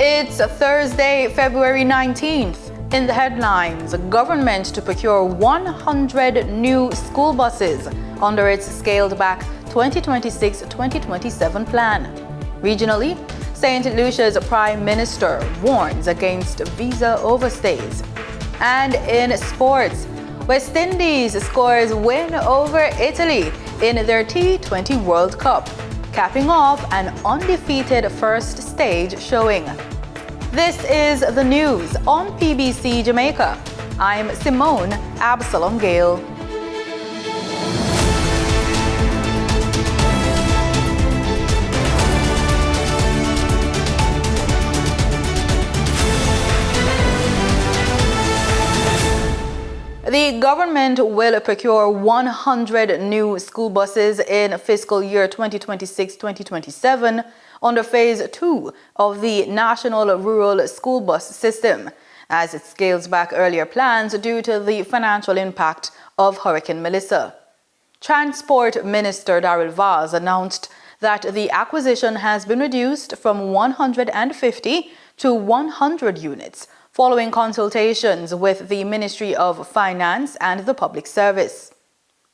It's Thursday, February 19th. In the headlines, government to procure 100 new school buses under its scaled-back 2026-2027 plan. Regionally, St. Lucia's Prime Minister warns against visa overstays. And in sports, West Indies scores win over Italy in their T20 World Cup, capping off an undefeated first stage showing. This is the news on PBC Jamaica. I'm Simone Absalom Gale. The government will procure 100 new school buses in fiscal year 2026-2027 under Phase 2 of the National Rural School Bus System, as it scales back earlier plans due to the financial impact of Hurricane Melissa. Transport Minister Darrell Vaz announced that the acquisition has been reduced from 150 to 100 units, following consultations with the Ministry of Finance and the Public Service.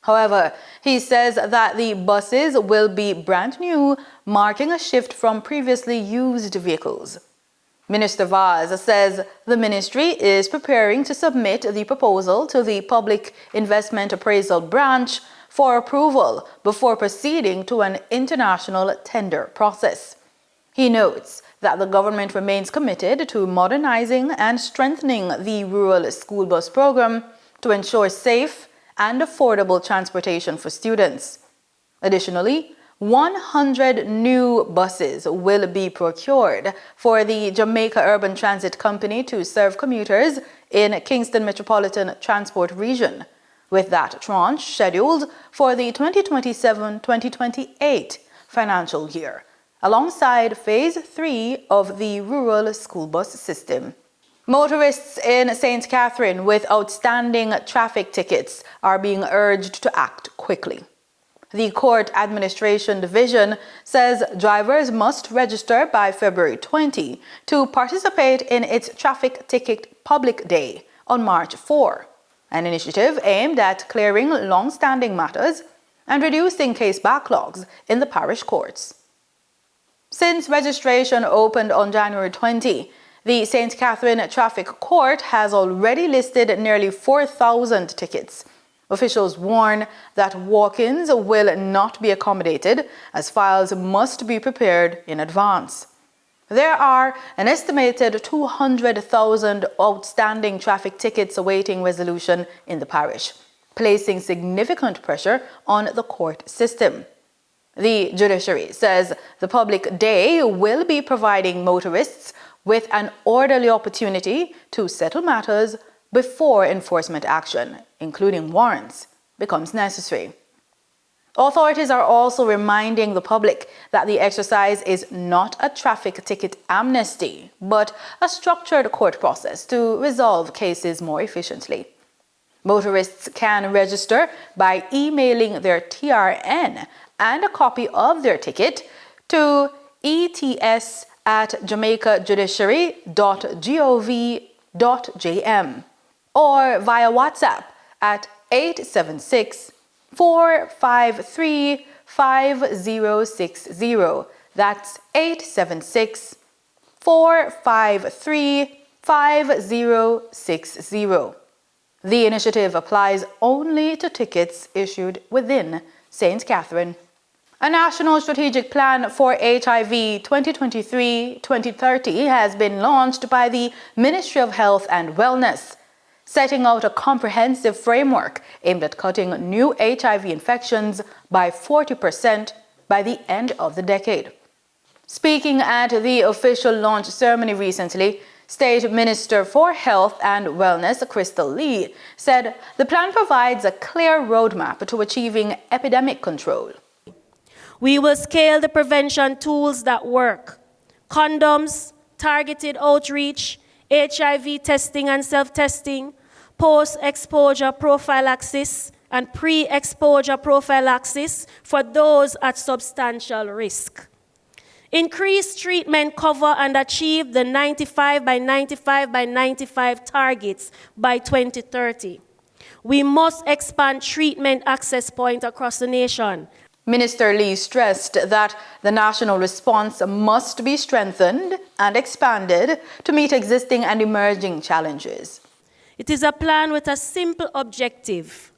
However, he says that the buses will be brand new, marking a shift from previously used vehicles. Minister Vaz says the ministry is preparing to submit the proposal to the Public Investment Appraisal Branch for approval before proceeding to an international tender process. He notes that the government remains committed to modernizing and strengthening the rural school bus program to ensure safe and affordable transportation for students. Additionally, 100 new buses will be procured for the Jamaica Urban Transit Company to serve commuters in Kingston Metropolitan Transport Region, with that tranche scheduled for the 2027-2028 financial year, alongside Phase 3 of the Rural School Bus System. Motorists in St. Catherine with outstanding traffic tickets are being urged to act quickly. The Court Administration Division says drivers must register by February 20 to participate in its Traffic Ticket Public Day on March 4, an initiative aimed at clearing long-standing matters and reducing case backlogs in the parish courts. Since registration opened on January 20, the St. Catherine Traffic Court has already listed nearly 4,000 tickets. Officials warn that walk-ins will not be accommodated as files must be prepared in advance. There are an estimated 200,000 outstanding traffic tickets awaiting resolution in the parish, placing significant pressure on the court system. The judiciary says the public day will be providing motorists with an orderly opportunity to settle matters before enforcement action, including warrants, becomes necessary. Authorities are also reminding the public that the exercise is not a traffic ticket amnesty, but a structured court process to resolve cases more efficiently. Motorists can register by emailing their TRN and a copy of their ticket to ets@jamaicajudiciary.gov.jm or via WhatsApp at 876-453-5060. That's 876-453-5060. The initiative applies only to tickets issued within St. Catherine. A national strategic plan for HIV 2023-2030 has been launched by the Ministry of Health and Wellness, setting out a comprehensive framework aimed at cutting new HIV infections by 40% by the end of the decade. Speaking at the official launch ceremony recently, State Minister for Health and Wellness, Crystal Lee, said the plan provides a clear roadmap to achieving epidemic control. We will scale the prevention tools that work: condoms, targeted outreach, HIV testing and self-testing, post-exposure prophylaxis, and pre-exposure prophylaxis for those at substantial risk. Increase treatment cover and achieve the 95 by 95 by 95 targets by 2030. We must expand treatment access points across the nation. Minister Lee stressed that the national response must be strengthened and expanded to meet existing and emerging challenges. It is a plan with a simple objective,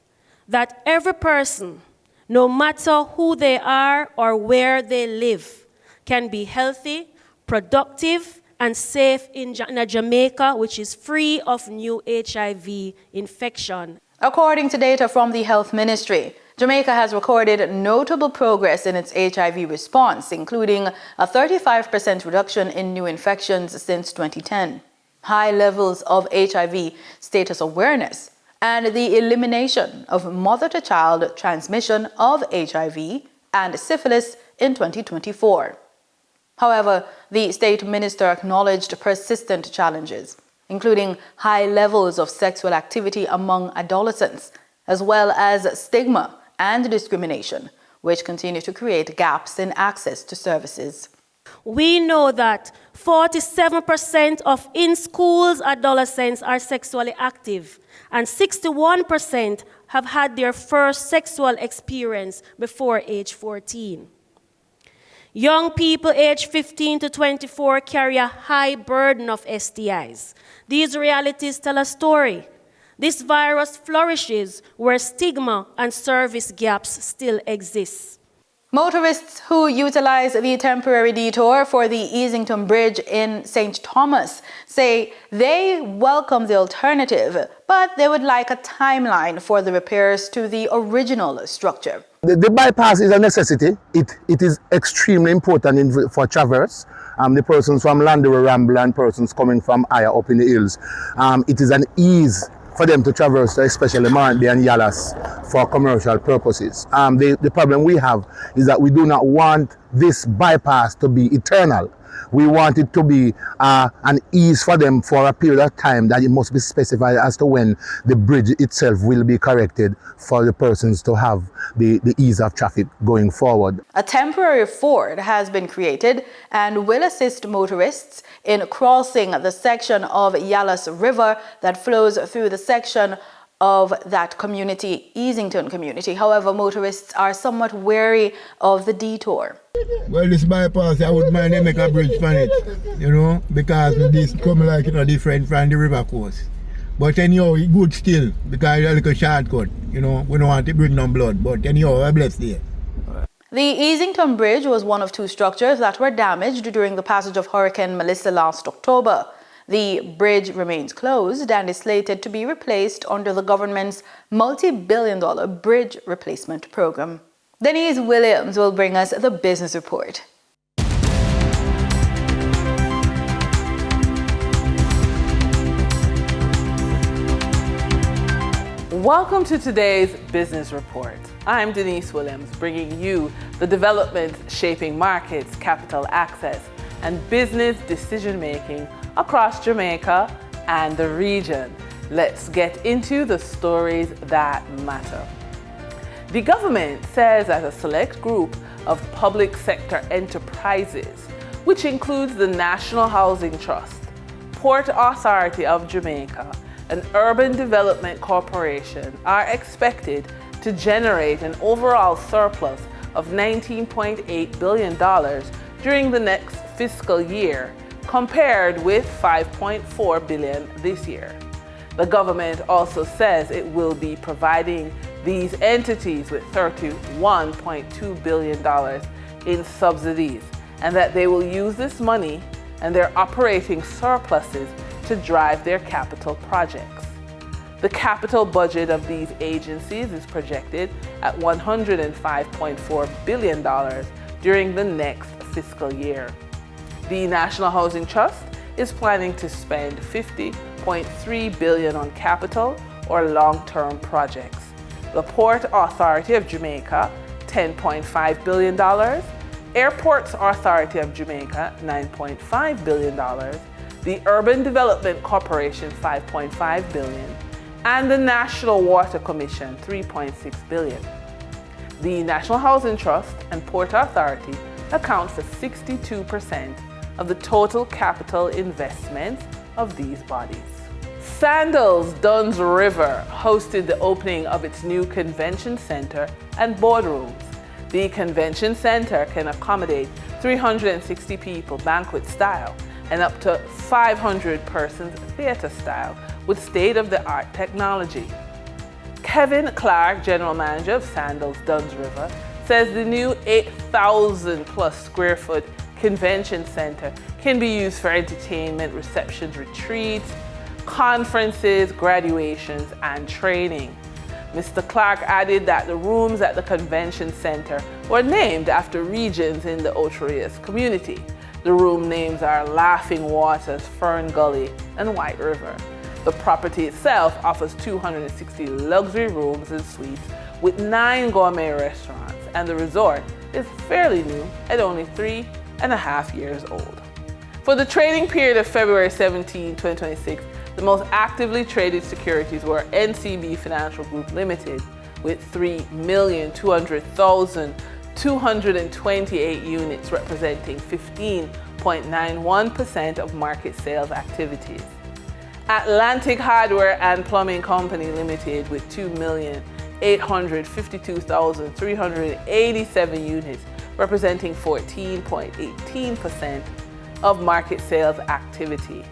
that every person, no matter who they are or where they live, can be healthy, productive, and safe in a Jamaica which is free of new HIV infection. According to data from the Health Ministry, Jamaica has recorded notable progress in its HIV response, including a 35% reduction in new infections since 2010, high levels of HIV status awareness, and the elimination of mother-to-child transmission of HIV and syphilis in 2024. However, the state minister acknowledged persistent challenges, including high levels of sexual activity among adolescents, as well as stigma and discrimination, which continue to create gaps in access to services. We know that 47% of in-schools adolescents are sexually active, and 61% have had their first sexual experience before age 14. Young people aged 15 to 24 carry a high burden of STIs. These realities tell a story. This virus flourishes where stigma and service gaps still exist. Motorists who utilize the temporary detour for the Easington Bridge in St. Thomas say they welcome the alternative, but they would like a timeline for the repairs to the original structure. The bypass is a necessity. It is extremely important for traverse. The persons from Landover Ramble and persons coming from higher up in the hills. It is an ease for them to traverse, especially Marantby and Yallas, for commercial purposes. The problem we have is that we do not want this bypass to be eternal. We want it to be an ease for them for a period of time that it must be specified as to when the bridge itself will be corrected for the persons to have the ease of traffic going forward. A temporary ford has been created and will assist motorists in crossing the section of Yallas River that flows through the section of that community, Easington community. However, motorists are somewhat wary of the detour. Well, this bypass, I wouldn't mind them make a bridge on it, because this come like, different from the river course. But anyhow, it's good still, because it's a little shortcut, we don't want to bring no blood, but anyhow, I bless there. The Easington Bridge was one of two structures that were damaged during the passage of Hurricane Melissa last October. The bridge remains closed and is slated to be replaced under the government's multi-billion-dollar bridge replacement program. Denise Williams will bring us the business report. Welcome to today's business report. I'm Denise Williams, bringing you the developments shaping markets, capital access, and business decision-making across Jamaica and the region. Let's get into the stories that matter. The government says that a select group of public sector enterprises, which includes the National Housing Trust, Port Authority of Jamaica, and Urban Development Corporation, are expected to generate an overall surplus of $19.8 billion during the next fiscal year, compared with $5.4 billion this year. The government also says it will be providing these entities with $31.2 billion in subsidies, and that they will use this money and their operating surpluses to drive their capital projects. The capital budget of these agencies is projected at $105.4 billion during the next fiscal year. The National Housing Trust is planning to spend $50.3 billion on capital or long-term projects. The Port Authority of Jamaica, $10.5 billion, Airports Authority of Jamaica, $9.5 billion, the Urban Development Corporation, $5.5 billion, and the National Water Commission, $3.6 billion. The National Housing Trust and Port Authority account for 62% of the total capital investments of these bodies. Sandals Duns River hosted the opening of its new convention center and boardrooms. The convention center can accommodate 360 people banquet style and up to 500 persons theater style with state-of-the-art technology. Kevin Clark, general manager of Sandals Duns River, says the new 8,000 plus square foot convention center can be used for entertainment, receptions, retreats, conferences, graduations, and training. Mr. Clark added that the rooms at the convention center were named after regions in the Outaouais community. The room names are Laughing Waters, Fern Gully, and White River. The property itself offers 260 luxury rooms and suites with 9 gourmet restaurants, and the resort is fairly new at only 3.5 years old. For the trading period of February 17, 2026, the most actively traded securities were NCB Financial Group Limited with 3,200,228 units representing 15.91% of market sales activities. Atlantic Hardware and Plumbing Company Limited with 2,852,387 units representing 14.18% of market sales activity.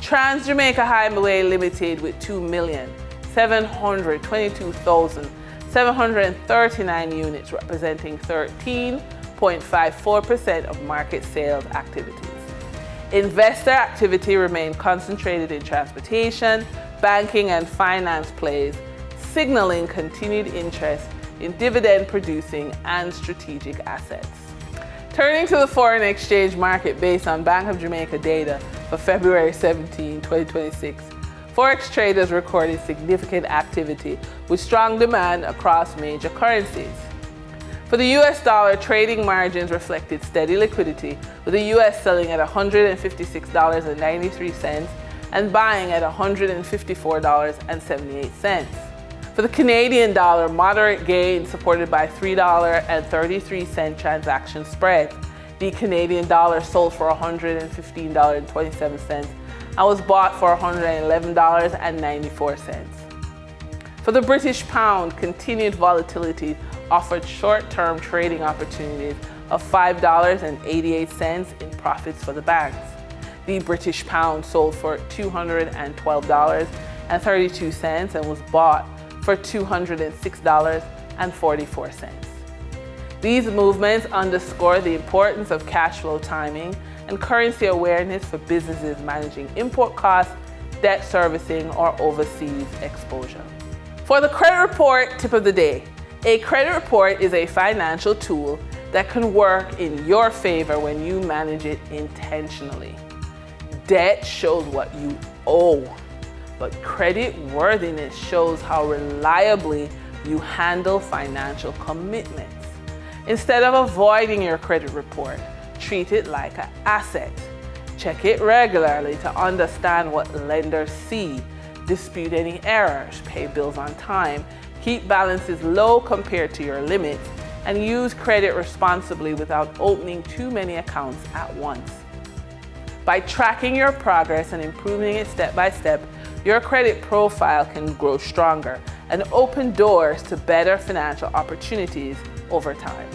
Trans-Jamaica Highway Limited with 2,722,739 units representing 13.54% of market sales activities. Investor activity remained concentrated in transportation, banking, and finance plays, signaling continued interest in dividend-producing and strategic assets. Turning to the foreign exchange market based on Bank of Jamaica data for February 17, 2026, Forex traders recorded significant activity with strong demand across major currencies. For the US dollar, trading margins reflected steady liquidity, with the US selling at $156.93 and buying at $154.78. For the Canadian dollar, moderate gains supported by $3.33 transaction spread. The Canadian dollar sold for $115.27 and was bought for $111.94. For the British pound, continued volatility offered short-term trading opportunities of $5.88 in profits for the banks. The British pound sold for $212.32 and was bought for $206.44. These movements underscore the importance of cash flow timing and currency awareness for businesses managing import costs, debt servicing, or overseas exposure. For the credit report tip of the day, a credit report is a financial tool that can work in your favor when you manage it intentionally. Debt shows what you owe, but credit worthiness shows how reliably you handle financial commitments. Instead of avoiding your credit report, treat it like an asset. Check it regularly to understand what lenders see, dispute any errors, pay bills on time, keep balances low compared to your limits, and use credit responsibly without opening too many accounts at once. By tracking your progress and improving it step by step, your credit profile can grow stronger and open doors to better financial opportunities over time.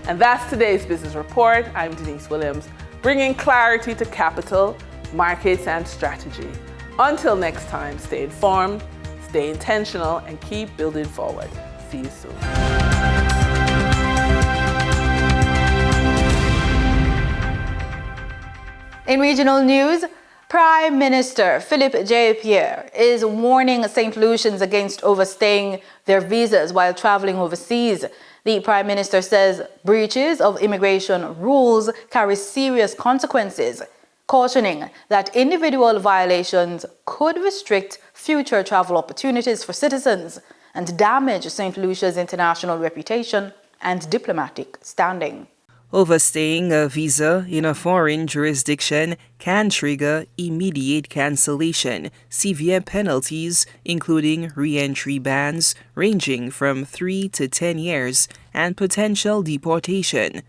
And that's today's business report. I'm Denise Williams, bringing clarity to capital, markets, and strategy. Until next time, stay informed, stay intentional, and keep building forward. See you soon. In regional news, Prime Minister Philip J. Pierre is warning St. Lucians against overstaying their visas while traveling overseas. The Prime Minister says breaches of immigration rules carry serious consequences, cautioning that individual violations could restrict future travel opportunities for citizens and damage St. Lucia's international reputation and diplomatic standing. Overstaying a visa in a foreign jurisdiction can trigger immediate cancellation, severe penalties, including re-entry bans ranging from 3 to 10 years, and potential deportation.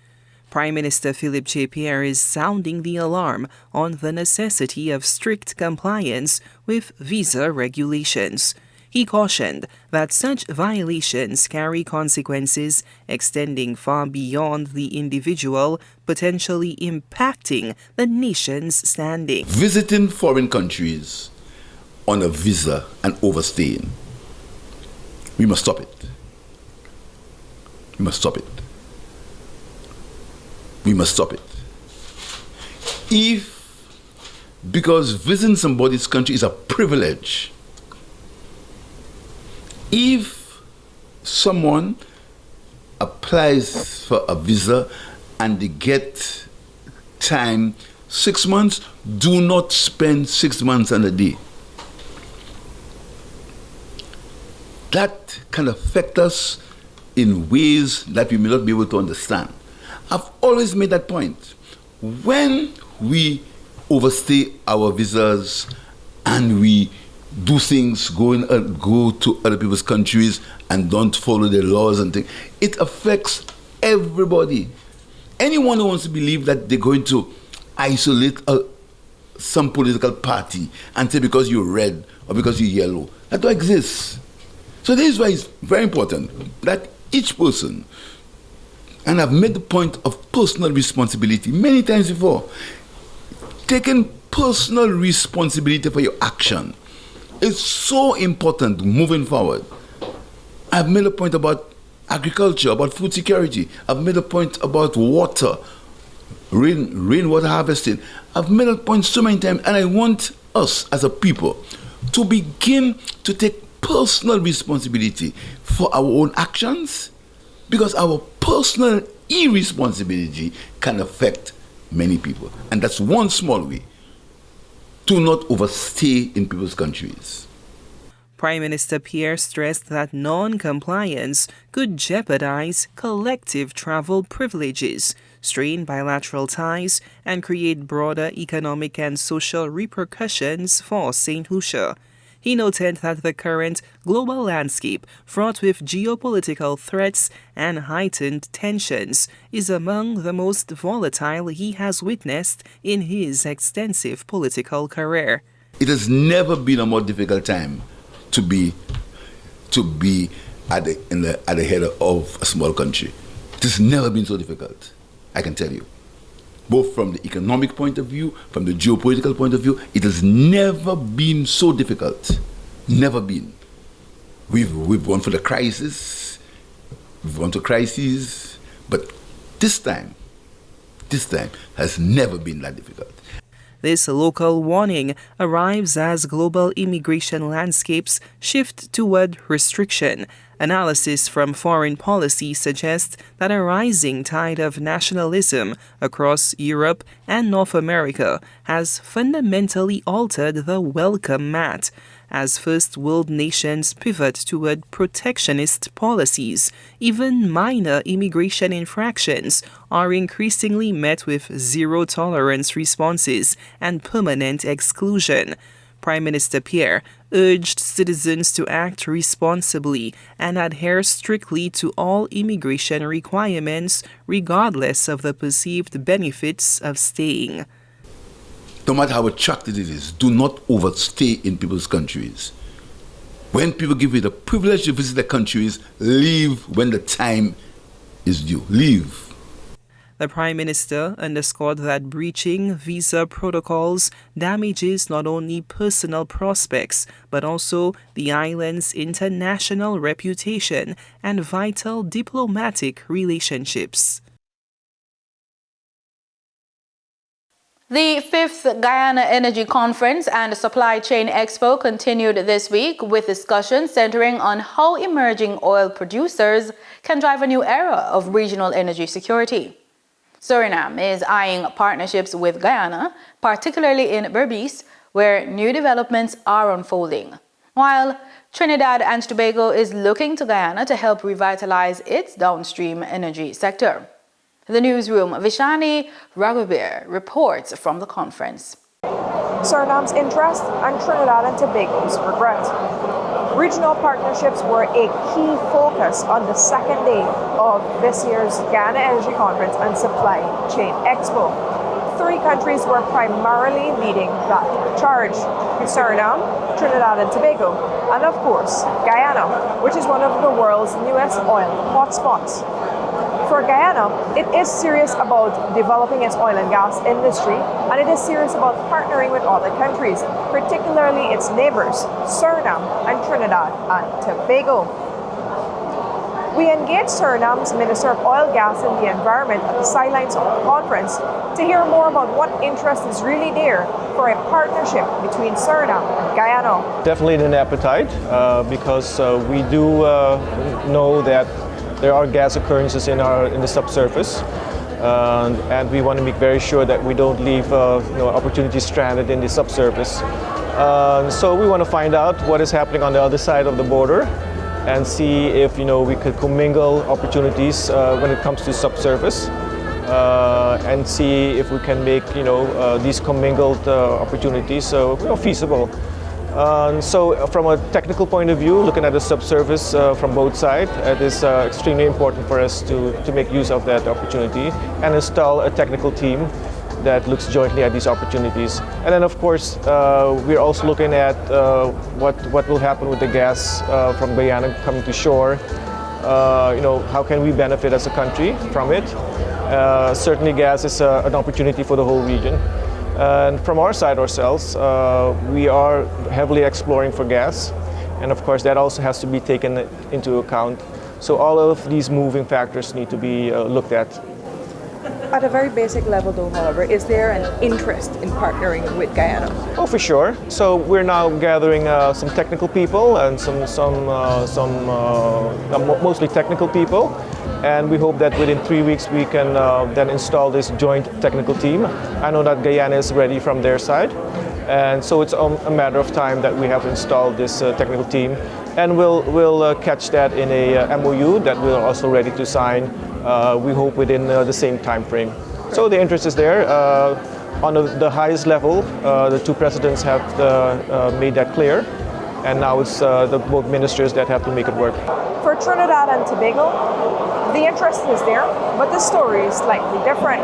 Prime Minister Philip J. Pierre is sounding the alarm on the necessity of strict compliance with visa regulations. He cautioned that such violations carry consequences extending far beyond the individual, potentially impacting the nation's standing. Visiting foreign countries on a visa and overstaying, we must stop it. We must stop it. We must stop it. Because visiting somebody's country is a privilege, if someone applies for a visa and they get time 6 months, do not spend 6 months and a day. That can affect us in ways that we may not be able to understand. I've always made that point. When we overstay our visas and we do things, go to other people's countries and don't follow their laws and things, it affects everybody. Anyone who wants to believe that they're going to isolate some political party and say because you're red or because you're yellow, that don't exist. So this is why it's very important that each person, and I've made the point of personal responsibility many times before, taking personal responsibility for your action is so important moving forward. I've made a point about agriculture, about food security. I've made a point about water, rainwater harvesting. I've made a point so many times, and I want us as a people to begin to take personal responsibility for our own actions, because our personal irresponsibility can affect many people. And that's one small way to not overstay in people's countries. Prime Minister Pierre stressed that non-compliance could jeopardize collective travel privileges, strain bilateral ties, and create broader economic and social repercussions for St. Lucia. He noted that the current global landscape, fraught with geopolitical threats and heightened tensions, is among the most volatile he has witnessed in his extensive political career. It has never been a more difficult time to be at the head of a small country. It has never been so difficult, I can tell you. Both from the economic point of view, from the geopolitical point of view, it has never been so difficult. Never been. We've gone for the crisis, we've gone to crises, but this time has never been that difficult. This local warning arrives as global immigration landscapes shift toward restriction. Analysis from foreign policy suggests that a rising tide of nationalism across Europe and North America has fundamentally altered the welcome mat. As first world nations pivot toward protectionist policies, even minor immigration infractions are increasingly met with zero-tolerance responses and permanent exclusion. Prime Minister Pierre urged citizens to act responsibly and adhere strictly to all immigration requirements, regardless of the perceived benefits of staying. No matter how attractive it is, do not overstay in people's countries. When people give you the privilege to visit their countries, leave when the time is due. Leave. The Prime Minister underscored that breaching visa protocols damages not only personal prospects, but also the island's international reputation and vital diplomatic relationships. The 5th Guyana Energy Conference and Supply Chain Expo continued this week with discussions centering on how emerging oil producers can drive a new era of regional energy security. Suriname is eyeing partnerships with Guyana, particularly in Berbice, where new developments are unfolding, while Trinidad and Tobago is looking to Guyana to help revitalize its downstream energy sector. The newsroom, Vishani Raghubir, reports from the conference. Suriname's interest and Trinidad and Tobago's regret. Regional partnerships were a key focus on the second day of this year's Guyana Energy Conference and Supply Chain Expo. 3 countries were primarily leading that charge: Suriname, Trinidad and Tobago, and of course, Guyana, which is one of the world's newest oil hotspots. For Guyana, it is serious about developing its oil and gas industry, and it is serious about partnering with other countries, particularly its neighbors, Suriname and Trinidad and Tobago. We engaged Suriname's Minister of Oil, Gas and the Environment at the sidelines of the conference to hear more about what interest is really there for a partnership between Suriname and Guyana. Definitely an appetite because we do know that there are gas occurrences in the subsurface, and we want to make very sure that we don't leave opportunities stranded in the subsurface. So we want to find out what is happening on the other side of the border and see if we could commingle opportunities when it comes to subsurface, and see if we can make these commingled opportunities feasible. So from a technical point of view, looking at the subsurface from both sides, it is extremely important for us to make use of that opportunity and install a technical team that looks jointly at these opportunities. And then of course, we're also looking at what will happen with the gas from Guyana coming to shore. How can we benefit as a country from it? Certainly gas is an opportunity for the whole region. And from our side ourselves, we are heavily exploring for gas. And of course, that also has to be taken into account. So all of these moving factors need to be looked at. At a very basic level though, however, is there an interest in partnering with Guyana? Oh, for sure. So we're now gathering some technical people and mostly technical people. And we hope that within 3 weeks we can then install this joint technical team. I know that Guyana is ready from their side. And so it's a matter of time that we have installed this technical team. And we'll catch that in a MOU that we're also ready to sign, we hope within the same time frame. So the interest is there. On the highest level, the 2 presidents have made that clear. And now it's the both ministers that have to make it work. For Trinidad and Tobago, the interest is there, but the story is slightly different.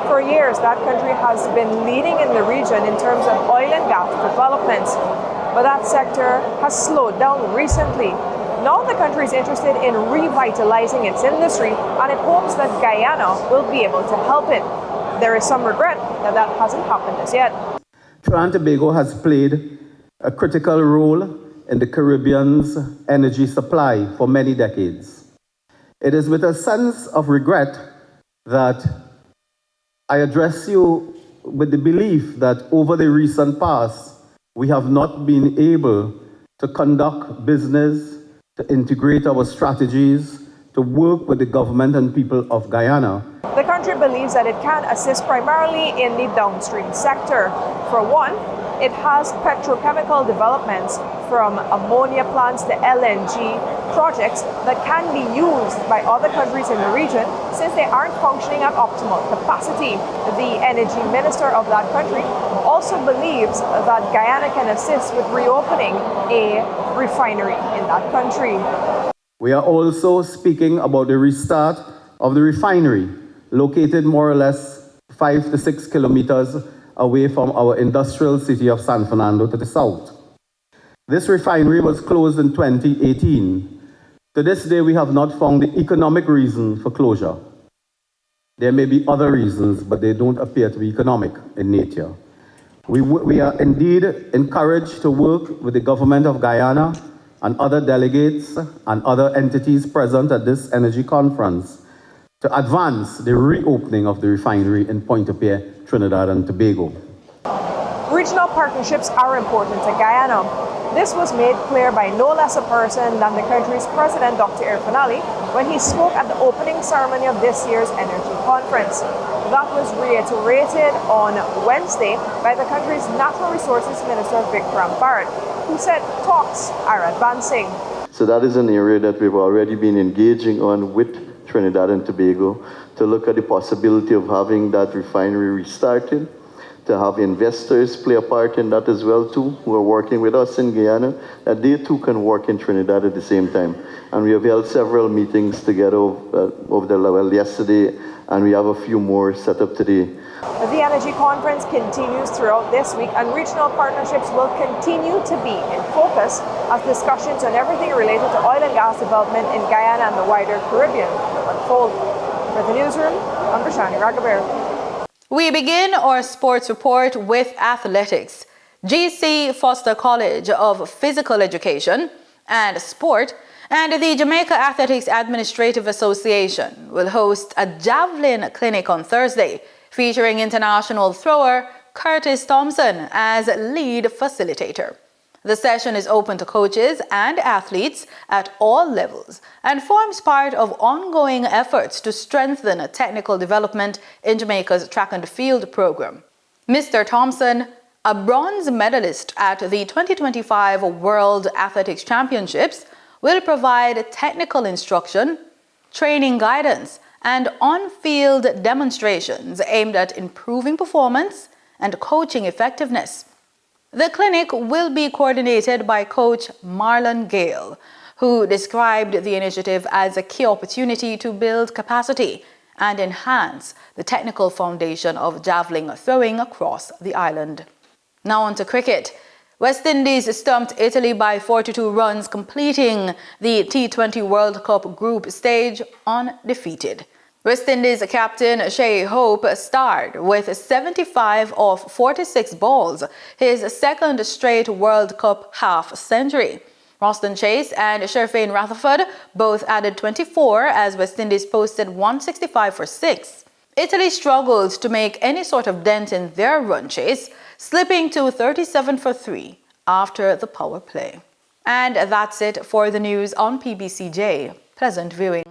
For years, that country has been leading in the region in terms of oil and gas development, but that sector has slowed down recently. Now the country is interested in revitalizing its industry, and it hopes that Guyana will be able to help it. There is some regret that that hasn't happened as yet. Trinidad and Tobago has played a critical role in the Caribbean's energy supply for many decades. It is with a sense of regret that I address you with the belief that over the recent past, we have not been able to conduct business, to integrate our strategies, to work with the government and people of Guyana. The country believes that it can assist primarily in the downstream sector. For one, it has petrochemical developments from ammonia plants to LNG projects that can be used by other countries in the region since they aren't functioning at optimal capacity. The energy minister of that country also believes that Guyana can assist with reopening a refinery in that country. We are also speaking about the restart of the refinery, located more or less 5 to 6 kilometers away from our industrial city of San Fernando to the south. This refinery was closed in 2018. To this day, we have not found the economic reason for closure. There may be other reasons, but they don't appear to be economic in nature. We are indeed encouraged to work with the government of Guyana and other delegates and other entities present at this energy conference to advance the reopening of the refinery in Pointe-à-Pitre, Trinidad and Tobago. Regional partnerships are important to Guyana. This was made clear by no less a person than the country's president, Dr. Irfanali, when he spoke at the opening ceremony of this year's energy conference. That was reiterated on Wednesday by the country's Natural Resources Minister, Vikram Bharat, who said talks are advancing. So that is an area that we've already been engaging on with Trinidad and Tobago to look at the possibility of having that refinery restarted, to have investors play a part in that as well too, who are working with us in Guyana, that they too can work in Trinidad at the same time. And we have held several meetings together over the level yesterday, and we have a few more set up today. The Energy Conference continues throughout this week, and regional partnerships will continue to be in focus as discussions on everything related to oil and gas development in Guyana and the wider Caribbean unfold. For the newsroom, I'm Prashani Raghaber. We begin our sports report with athletics. GC Foster College of Physical Education and Sport and the Jamaica Athletics Administrative Association will host a javelin clinic on Thursday, featuring international thrower Curtis Thompson as lead facilitator. The session is open to coaches and athletes at all levels and forms part of ongoing efforts to strengthen technical development in Jamaica's track and field program. Mr. Thompson, a bronze medalist at the 2025 World Athletics Championships, will provide technical instruction, training guidance, and on-field demonstrations aimed at improving performance and coaching effectiveness. The clinic will be coordinated by Coach Marlon Gale, who described the initiative as a key opportunity to build capacity and enhance the technical foundation of javelin throwing across the island. Now on to cricket. West Indies stumped Italy by 42 runs, completing the T20 World Cup group stage undefeated. West Indies captain Shea Hope starred with 75 of 46 balls, his second straight World Cup half-century. Roston Chase and Sherfane Rutherford both added 24 as West Indies posted 165 for 6. Italy struggled to make any sort of dent in their run chase, slipping to 37 for 3 after the power play. And that's it for the news on PBCJ. Pleasant viewing.